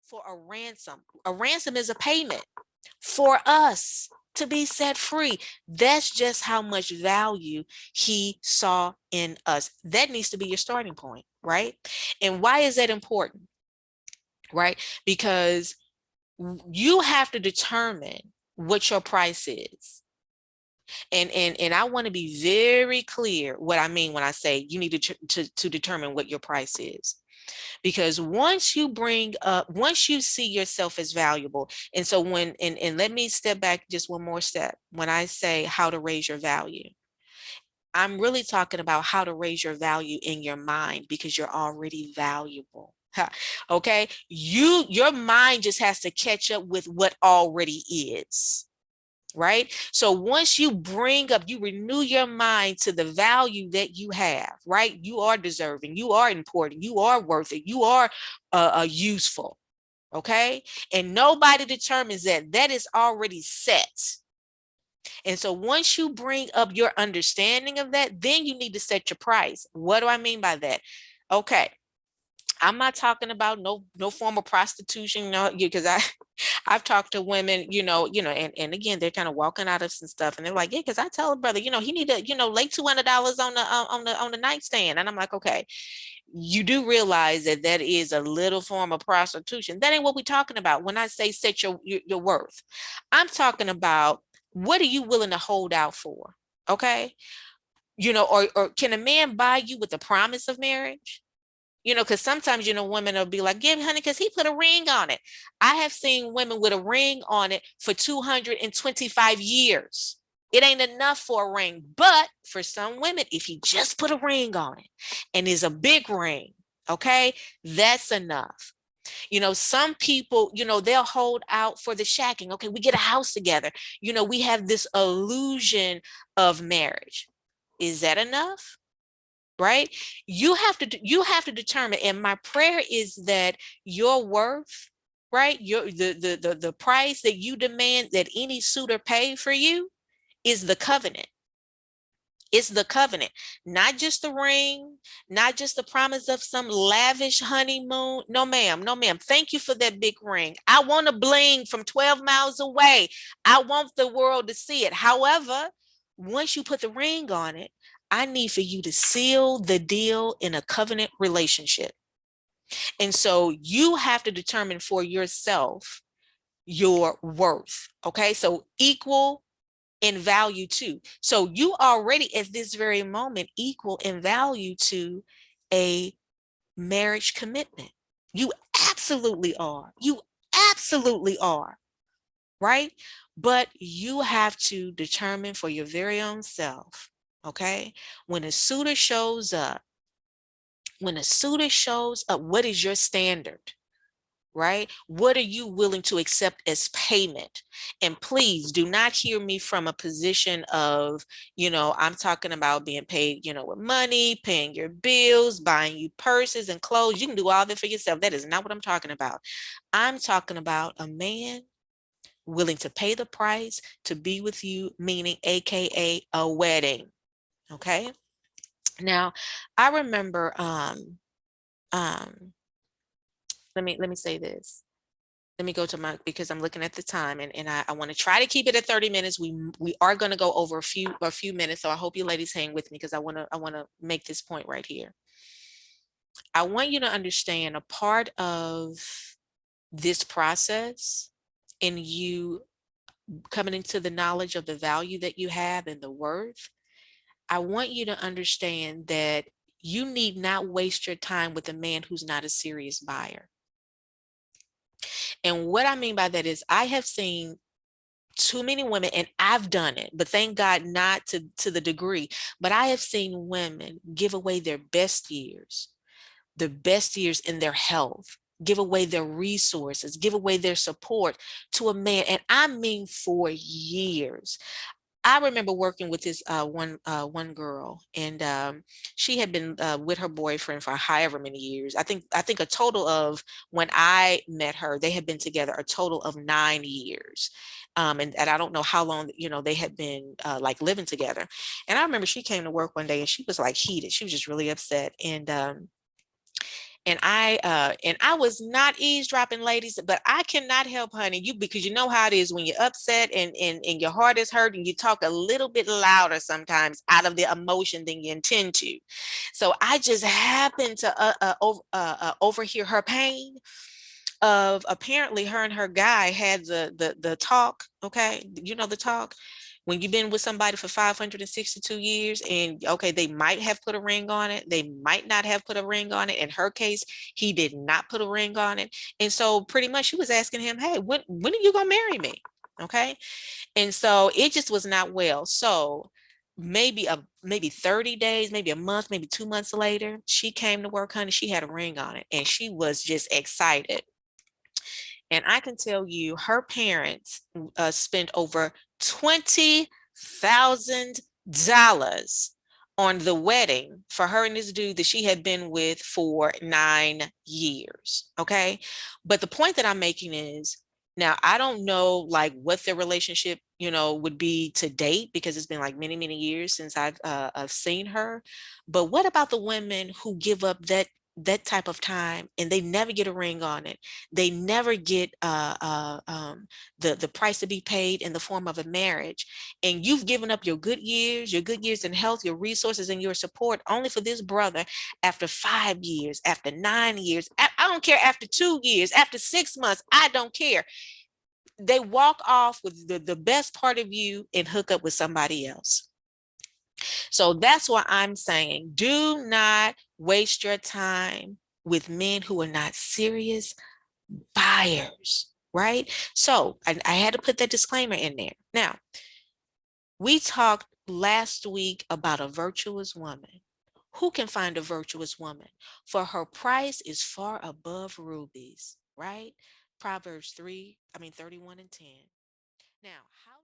for a ransom. A ransom is a payment for us to be set free. That's just how much value he saw in us. That needs to be your starting point, right? And why is that important, right? Because you have to determine what your price is. And I want to be very clear what I mean when I say you need to determine what your price is. Because once you see yourself as valuable, and so and let me step back just one more step. When I say how to raise your value, I'm really talking about how to raise your value in your mind, because you're already valuable. Okay, your mind just has to catch up with what already is. Right? So once you renew your mind to the value that you have, right? You are deserving, you are important, you are worth it, you are useful. Okay. And nobody determines that. That is already set. And so once you bring up your understanding of that, then you need to set your price. What do I mean by that? Okay. I'm not talking about no form of prostitution, no, because I've talked to women, and again, they're kind of walking out of some stuff, and they're like, yeah, because I tell a brother, he need to, lay $200 on the nightstand, and I'm like, okay, you do realize that that is a little form of prostitution. That ain't what we're talking about. When I say set your worth, I'm talking about what are you willing to hold out for, okay? Or can a man buy you with the promise of marriage? Because sometimes, women will be like, give honey, because he put a ring on it. I have seen women with a ring on it for 225 years. It ain't enough for a ring. But for some women, if he just put a ring on it and is a big ring, okay, that's enough. Some people, they'll hold out for the shacking. Okay, we get a house together. We have this illusion of marriage. Is that enough? Right? You have to determine, and my prayer is that your worth, right, the price that you demand that any suitor pay for you is the covenant. It's the covenant, not just the ring, not just the promise of some lavish honeymoon. No, ma'am. No, ma'am. Thank you for that big ring. I want a bling from 12 miles away. I want the world to see it. However, once you put the ring on it, I need for you to seal the deal in a covenant relationship. And so you have to determine for yourself your worth. Okay. So equal in value too. So you already at this very moment equal in value to a marriage commitment. You absolutely are. You absolutely are. Right? But you have to determine for your very own self, okay? When a suitor shows up, what is your standard? Right? What are you willing to accept as payment? And please do not hear me from a position of, I'm talking about being paid, with money, paying your bills, buying you purses and clothes. You can do all that for yourself. That is not what I'm talking about. I'm talking about a man willing to pay the price to be with you, meaning AKA a wedding. Okay. Now, I remember, let me say this. Let me go to because I'm looking at the time, and I want to try to keep it at 30 minutes. We are going to go over a few minutes. So I hope you ladies hang with me, because I want to make this point right here. I want you to understand a part of this process in you coming into the knowledge of the value that you have and the worth. I want you to understand that you need not waste your time with a man who's not a serious buyer. And what I mean by that is I have seen too many women, and I've done it, but thank God not to the degree, but I have seen women give away their best years, the best years in their health, give away their resources, give away their support to a man. And I mean, for years. I remember working with this one girl, and she had been with her boyfriend for however many years. I think a total of, when I met her, they had been together a total of 9 years. And I don't know how long, they had been like living together. And I remember she came to work one day and she was like heated. She was just really upset. And I was not eavesdropping, ladies, but I cannot help, honey, you, because you know how it is when you're upset and your heart is hurt and you talk a little bit louder sometimes out of the emotion than you intend to. So I just happened to overhear her pain of, apparently her and her guy had the talk. Okay, you know the talk, when you've been with somebody for 562 years, and okay, they might have put a ring on it, they might not have put a ring on it. In her case, he did not put a ring on it. And so pretty much she was asking him, hey, when are you gonna marry me? Okay. And so it just was not well. So maybe 30 days, maybe a month, maybe 2 months later, she came to work, honey. She had a ring on it and she was just excited. And I can tell you, her parents spent over $20,000 on the wedding for her and this dude that she had been with for 9 years. Okay. But the point that I'm making is, now I don't know like what their relationship, would be to date, because it's been like many, many years since I've seen her. But what about the women who give up that type of time and they never get a ring on it? They never get the price to be paid in the form of a marriage. And you've given up your good years in health, your resources, and your support only for this brother after 5 years, after 9 years. I don't care, after 2 years, after 6 months, I don't care. They walk off with the best part of you and hook up with somebody else. So that's why I'm saying, do not waste your time with men who are not serious buyers, right? So I had to put that disclaimer in there. Now, we talked last week about a virtuous woman. Who can find a virtuous woman? For her price is far above rubies, right? Proverbs 31 and 10. Now, how